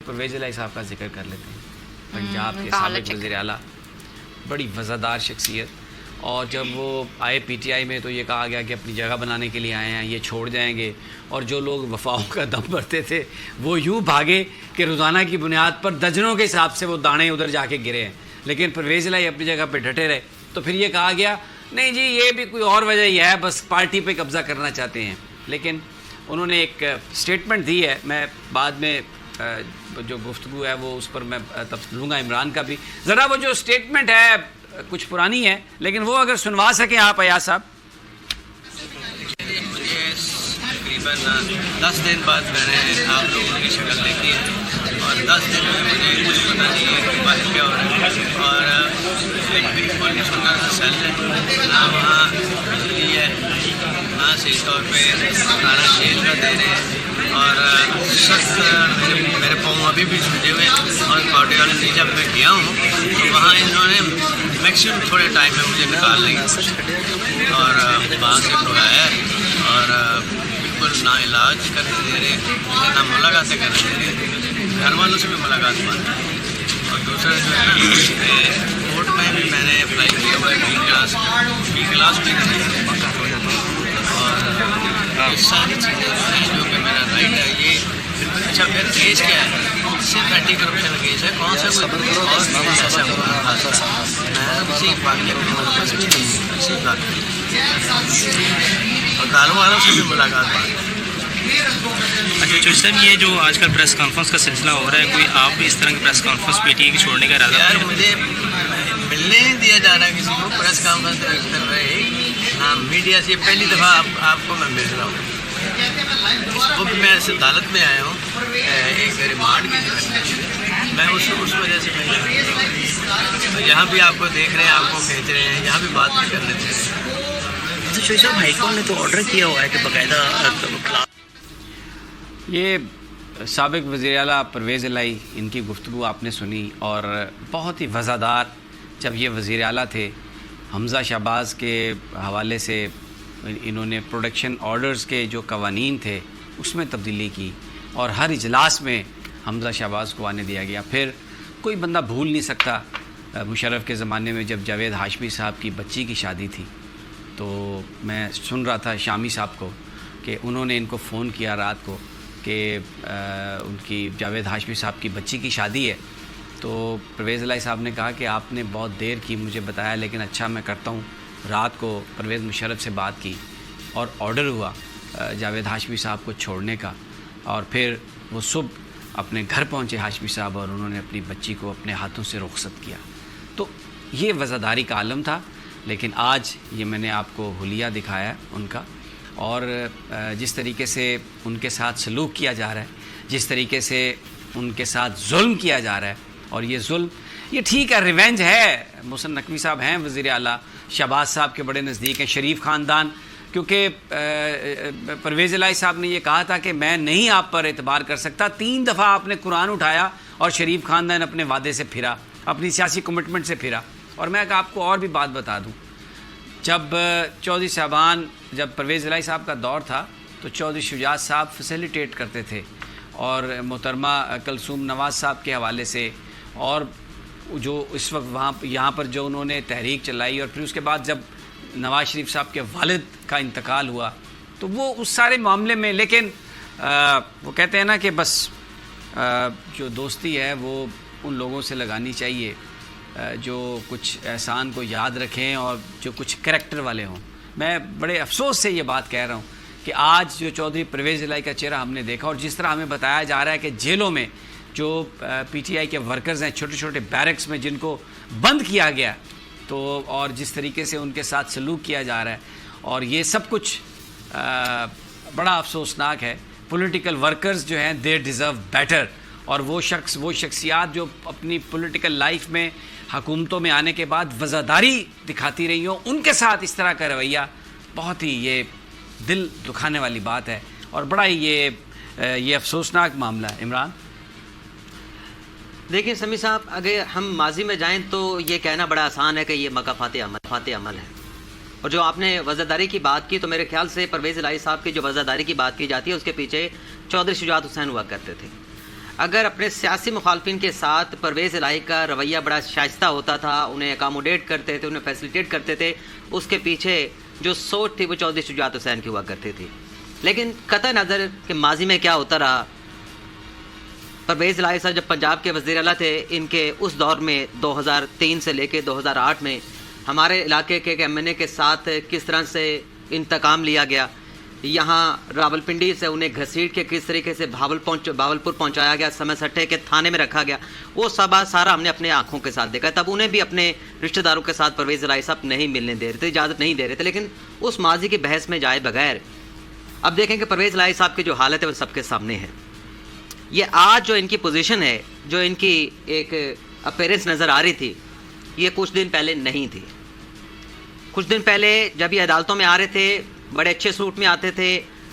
پرویز الہی صاحب کا ذکر کر لیتے ہیں، پنجاب کے سابق وزیر اعلیٰ، بڑی وزادار شخصیت. اور جب وہ آئے پی ٹی آئی میں تو یہ کہا گیا کہ اپنی جگہ بنانے کے لیے آئے ہیں، یہ چھوڑ جائیں گے. اور جو لوگ وفاؤں کا دم بھرتے تھے وہ یوں بھاگے کہ روزانہ کی بنیاد پر درجنوں کے حساب سے وہ دانے ادھر جا کے گرے ہیں. لیکن پرویز الہی اپنی جگہ پہ ڈٹے رہے. تو پھر یہ کہا گیا نہیں جی یہ بھی کوئی اور وجہ ہی ہے، بس پارٹی پہ قبضہ کرنا چاہتے ہیں. لیکن انہوں نے ایک اسٹیٹمنٹ دی ہے، میں بعد میں جو گفتگو ہے وہ اس پر میں تفصیل لوں گا عمران کا بھی. ذرا وہ جو اسٹیٹمنٹ ہے کچھ پرانی ہے لیکن وہ اگر سنوا سکیں آپ ایاز صاحب. تقریباً 10 دن بعد میں نے آپ لوگوں کی شکل دیکھی ہے اور 10 دن میں مجھے کچھ پتہ نہیں ہے کہ بات کیا ہو رہا ہے. اور بالکل سننا سیل ہے، نہ وہاں بجلی ہے، نہ صحیح طور پہ کھانا شیل کا دے رہے ہیں. اور سخت میرے پاؤں ابھی بھی چھوٹے ہوئے. اور کارڈیالوجی جب میں گیا ہوں تو وہاں انہوں نے میکسیمم تھوڑے ٹائم میں مجھے نکال لیں اور وہاں سے بلایا اور بالکل نہ علاج کرنے دے رہے، نہ ملاقاتیں کرنے دے رہے، گھر والوں سے بھی ملاقات بند. اور دوسرا جو ہے نا کورٹ میں بھی میں نے اپلائی کیا ہوا ہے بی کلاس بھی نہیں. اور یہ ساری چیزیں ہیں جو کہ میرا رائٹ ہے. یہ اچھا پھر کیس کیا ہے؟ صرف اینٹی کرپشن کیس ہے. کون سا کوئی اور ایسا ہوا میں کسی بات اور گھروں والوں سے بھی ملاقات بات. اچھا چوہدری صاحب یہ جو آج کل پریس کانفرنس کا سلسلہ ہو رہا ہے، کوئی آپ بھی اس طرح کی press conference P T I کی چھوڑنے کا ارادہ؟ یار مجھے ملنے نہیں دیا جا رہا کسی کو. پریس کانفرنس کر رہے ہاں میڈیا سے پہلی دفعہ آپ کو میں مل رہا ہوں. وہ بھی میں عدالت میں آیا ہوں ایک ریمانڈ کی، میں اس وجہ سے میں یہاں بھی آپ کو دیکھ رہے ہیں، آپ کو کھینچ رہے ہیں، یہاں بھی بات بھی کر لیتے ہیں. چوہدری صاحب ہائی کورٹ نے تو آرڈر کیا ہوا ہے کہ باقاعدہ یہ سابق وزیر اعلیٰ پرویز الہی ان کی گفتگو آپ نے سنی اور بہت ہی وزادار. جب یہ وزیر اعلیٰ تھے حمزہ شہباز کے حوالے سے انہوں نے پروڈکشن آرڈرز کے جو قوانین تھے اس میں تبدیلی کی اور ہر اجلاس میں حمزہ شہباز کو آنے دیا گیا. پھر کوئی بندہ بھول نہیں سکتا مشرف کے زمانے میں جب جاوید ہاشمی صاحب کی بچی کی شادی تھی تو میں سن رہا تھا شامی صاحب کو کہ انہوں نے ان کو فون کیا رات کو کہ ان کی جاوید ہاشمی صاحب کی بچی کی شادی ہے. تو پرویز الہی صاحب نے کہا کہ آپ نے بہت دیر کی مجھے بتایا لیکن اچھا میں کرتا ہوں. رات کو پرویز مشرف سے بات کی اور آرڈر ہوا جاوید ہاشمی صاحب کو چھوڑنے کا. اور پھر وہ صبح اپنے گھر پہنچے ہاشمی صاحب اور انہوں نے اپنی بچی کو اپنے ہاتھوں سے رخصت کیا. تو یہ وزاداری کا عالم تھا. لیکن آج یہ میں نے آپ کو حلیہ دکھایا ان کا اور جس طریقے سے ان کے ساتھ سلوک کیا جا رہا ہے، جس طریقے سے ان کے ساتھ ظلم کیا جا رہا ہے. اور یہ ظلم یہ ٹھیک ہے ریونج ہے. محسن نقوی صاحب ہیں وزیر اعلیٰ، شہباز صاحب کے بڑے نزدیک ہیں، شریف خاندان، کیونکہ پرویز الہی صاحب نے یہ کہا تھا کہ میں نہیں آپ پر اعتبار کر سکتا. 3 دفعہ آپ نے قرآن اٹھایا اور شریف خاندان اپنے وعدے سے پھرا، اپنی سیاسی کمٹمنٹ سے پھرا. اور میں آپ کو اور بھی بات بتا دوں، جب چودھری صاحبان جب پرویز الہی صاحب کا دور تھا تو چودھری شجاعت صاحب فیسیلیٹیٹ کرتے تھے اور محترمہ کلثوم نواز صاحب کے حوالے سے اور جو اس وقت یہاں پر جو انہوں نے تحریک چلائی اور پھر اس کے بعد جب نواز شریف صاحب کے والد کا انتقال ہوا تو وہ اس سارے معاملے میں. لیکن وہ کہتے ہیں نا کہ بس جو دوستی ہے وہ ان لوگوں سے لگانی چاہیے جو کچھ احسان کو یاد رکھیں اور جو کچھ کریکٹر والے ہوں. میں بڑے افسوس سے یہ بات کہہ رہا ہوں کہ آج جو چودھری پرویز الہی کا چہرہ ہم نے دیکھا اور جس طرح ہمیں بتایا جا رہا ہے کہ جیلوں میں جو پی ٹی آئی کے ورکرز ہیں چھوٹے چھوٹے بیرکس میں جن کو بند کیا گیا تو اور جس طریقے سے ان کے ساتھ سلوک کیا جا رہا ہے اور یہ سب کچھ بڑا افسوسناک ہے. پولیٹیکل ورکرز جو ہیں دے ڈیزرو بیٹر. اور وہ شخصیات جو اپنی پولیٹیکل لائف میں حکومتوں میں آنے کے بعد وزاداری دکھاتی رہی ہوں ان کے ساتھ اس طرح کا رویہ بہت ہی یہ دل دکھانے والی بات ہے اور بڑا ہی یہ افسوسناک معاملہ ہے. عمران دیکھیں سمیع صاحب، اگر ہم ماضی میں جائیں تو یہ کہنا بڑا آسان ہے کہ یہ مکافات عمل ہے. اور جو آپ نے وزاداری کی بات کی تو میرے خیال سے پرویز الہی صاحب کی جو وزاداری کی بات کی جاتی ہے اس کے پیچھے چودھری شجاعت حسین ہوا کرتے تھے. اگر اپنے سیاسی مخالفین کے ساتھ پرویز الہی کا رویہ بڑا شائستہ ہوتا تھا، انہیں اکاموڈیٹ کرتے تھے، انہیں فیسیلیٹیٹ کرتے تھے، اس کے پیچھے جو سوچ تھی وہ چودھری شجاعت حسین کی ہوا کرتی تھی. لیکن قطع نظر کہ ماضی میں کیا ہوتا رہا، پرویز الہی صاحب جب پنجاب کے وزیر اعلیٰ تھے، ان کے اس دور میں 2003 سے لے کے 2008 میں ہمارے علاقے کے ایم این اے کے ساتھ کس طرح سے انتقام لیا گیا. یہاں راولپنڈی سے انہیں گھسیٹ کے کس طریقے سے بھاولپور پہنچایا گیا، سمے سٹھے کے تھانے میں رکھا گیا، وہ سب سارا ہم نے اپنے آنکھوں کے ساتھ دیکھا. تب انہیں بھی اپنے رشتہ داروں کے ساتھ پرویز الہی صاحب نہیں ملنے دے رہے تھے، اجازت نہیں دے رہے تھے. لیکن اس ماضی کی بحث میں جائے بغیر اب دیکھیں کہ پرویز الہی صاحب کی جو حالت ہے وہ سب کے سامنے ہے. یہ آج جو ان کی پوزیشن ہے، جو ان کی ایک اپیرنس نظر آ رہی تھی، یہ کچھ دن پہلے نہیں تھی. کچھ دن پہلے جب یہ عدالتوں میں آ رہے تھے، بڑے اچھے سوٹ میں آتے تھے،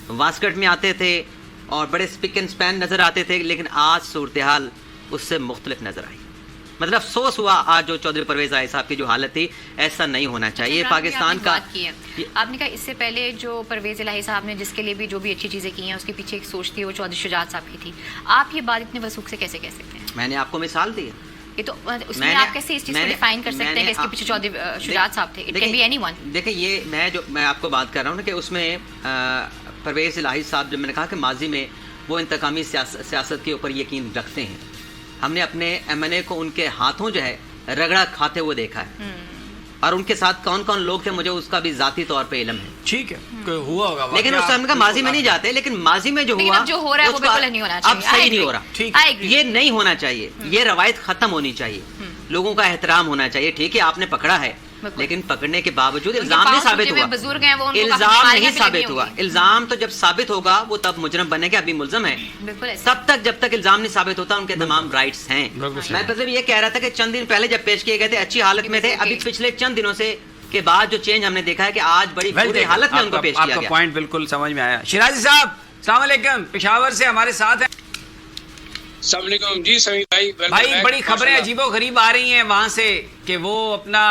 واسکٹ میں آتے تھے اور بڑے اسپیک اینڈ اسپین نظر آتے تھے. لیکن آج صورتحال اس سے مختلف نظر آئی. مطلب افسوس ہوا آج جو چودھری پرویز الہی صاحب کی جو حالت تھی، ایسا نہیں ہونا چاہیے. پاکستان کا آپ نے کہا اس سے پہلے جو پرویز الہی صاحب نے جس کے لیے بھی جو بھی اچھی چیزیں کی ہیں، اس کے پیچھے ایک سوچ تھی، وہ چودھری شجاعت صاحب کی تھی. آپ یہ بات اتنے وثوق سے کیسے کہہ سکتے ہیں؟ میں نے آپ کو مثال دی. یہ تو اس میں آپ کیسے اس چیز کو ڈیفائن کر سکتے ہیں کہ اس کے پیچھے چودھری شجاعت صاحب تھے؟ It can be any one. دیکھیں یہ میں آپ کو بات کر رہا ہوں نا کہ اس میں پرویز الہی صاحب، جب میں نے کہا کہ ماضی میں وہ انتقامی سیاست کے اوپر یقین رکھتے ہیں، ہم نے اپنے ایم این اے کو ان کے ہاتھوں جو ہے رگڑا کھاتے ہوئے دیکھا ہے. اور ان کے ساتھ کون کون لوگ تھے مجھے اس کا بھی ذاتی طور پہ علم ہے. ٹھیک ہے، ہوا ہوگا، لیکن اس ٹائم کا ماضی میں نہیں جاتے. لیکن ماضی میں جو ہوا، جو ہو رہا ہے وہ بالکل نہیں ہونا چاہیے. اب صحیح نہیں ہو رہا، یہ نہیں ہونا چاہیے. یہ روایت ختم ہونی چاہیے، لوگوں کا احترام ہونا چاہیے. ٹھیک ہے آپ نے پکڑا ہے، لیکن پکڑنے کے باوجود الزام نہیں ثابت ہوا. الزام نہیں ثابت ہوا. الزام تو جب ثابت ہوگا وہ تب مجرم بنے گا، ابھی ملزم ہے. تب تک جب تک الزام نہیں ثابت ہوتا ان کے تمام رائٹس ہیں. میں مطلب یہ کہہ رہا تھا کہ چند دن پہلے جب پیش کیے گئے تھے اچھی حالت میں تھے، ابھی پچھلے چند دنوں سے کے بعد جو چینج ہم نے دیکھا ہے کہ آج بڑی بری حالت میں ان کو پیش کیا گیا. آپ کا پوائنٹ بالکل سمجھ میں آیا. شیرازی صاحب السلام علیکم، پشاور سے ہمارے ساتھ ہیں. السلام علیکم. جی سمیع بھائی بڑی خبریں عجیب و غریب آ رہی ہیں وہاں سے کہ وہ اپنا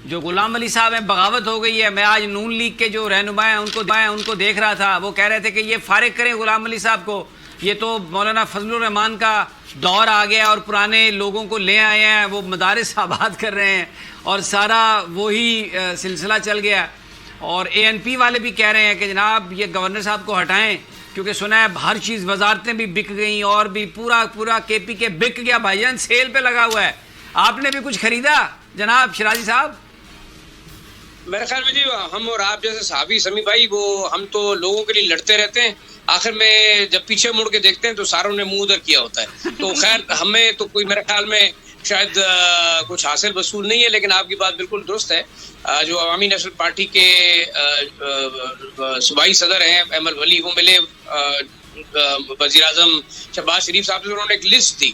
جو غلام ولی صاحب ہیں بغاوت ہو گئی ہے. میں آج نون لیگ کے جو رہنما ہیں ان کو دیکھ رہا تھا، وہ کہہ رہے تھے کہ یہ فارغ کریں غلام ولی صاحب کو، یہ تو مولانا فضل الرحمان کا دور آ گیا اور پرانے لوگوں کو لے آئے ہیں، وہ مدارس آباد کر رہے ہیں اور سارا وہی سلسلہ چل گیا. اور اے این پی والے بھی کہہ رہے ہیں کہ جناب یہ گورنر صاحب کو ہٹائیں، کیونکہ سنا ہے ہر چیز، وزارتیں بھی بک گئیں اور بھی پورا کے پی کے بک گیا بھائی جان، سیل پہ لگا ہوا ہے. آپ نے بھی کچھ خریدا جناب شیرازی صاحب؟ میرے خیال میں جی ہم اور آپ جیسے صحابی سمیع بھائی، وہ ہم تو لوگوں کے لیے لڑتے رہتے ہیں، آخر میں جب پیچھے مڑ کے دیکھتے ہیں تو ساروں نے منہ ادھر کیا ہوتا ہے. تو خیر ہمیں تو کوئی میرے خیال میں شاید کچھ حاصل وصول نہیں ہے. لیکن آپ کی بات بالکل درست ہے. جو عوامی نیشنل پارٹی کے صوبائی صدر ہیں احمد ولی، وہ ملے وزیر اعظم شہباز شریف صاحب سے، انہوں نے ایک لسٹ دی